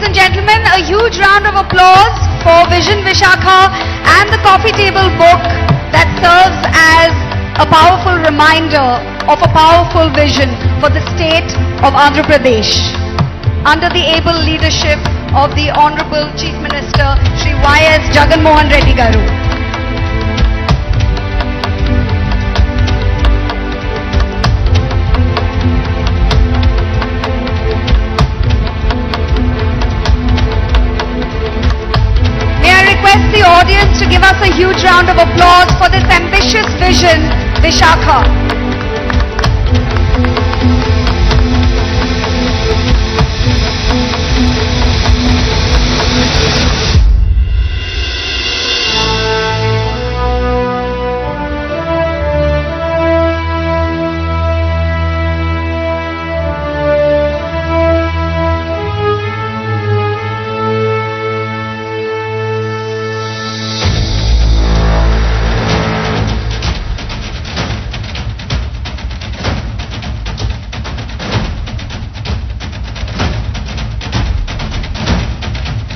Ladies and gentlemen, a huge round of applause for Vision Visakha and the coffee table book that serves as a powerful reminder of a powerful vision for the state of Andhra Pradesh. Under the able leadership of the Honorable Chief Minister, Shri Y.S. Jagan Reddy Garu. The audience to give us a huge round of applause for this ambitious vision, Visakha.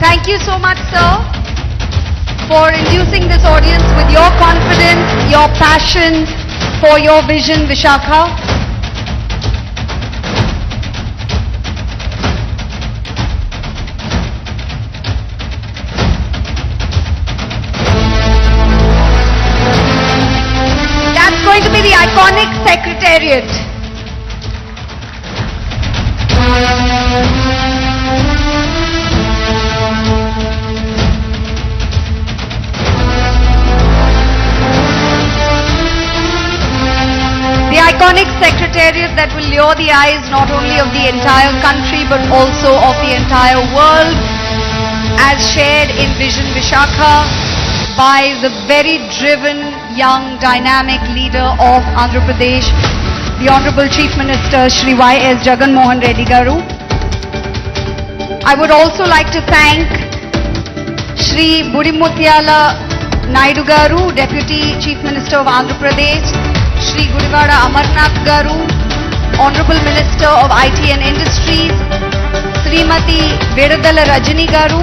Thank you so much, sir, for inducing this audience with your confidence, your passion for your vision, Visakha. That's going to be the iconic secretariat. The iconic secretariat that will lure the eyes not only of the entire country but also of the entire world, as shared in Vision Visakha by the very driven, young, dynamic leader of Andhra Pradesh, the Honorable Chief Minister Shri Y.S. Jagan Reddy Garu. I would also like to thank Shri Budimuttiala Naidu Garu, Deputy Chief Minister of Andhra Pradesh, Shri Gudivada Amarnath Garu, Honorable Minister of IT and Industries, Srimati Vedadala Rajani Garu,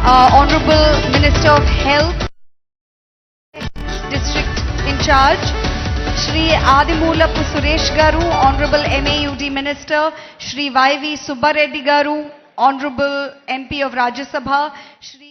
Honorable Minister of Health, District in charge, Shri Adimulapu Suresh Garu, Honorable MAUD Minister, Shri Y.V. Subbareddy Garu, Honorable MP of Rajya Sabha, Shri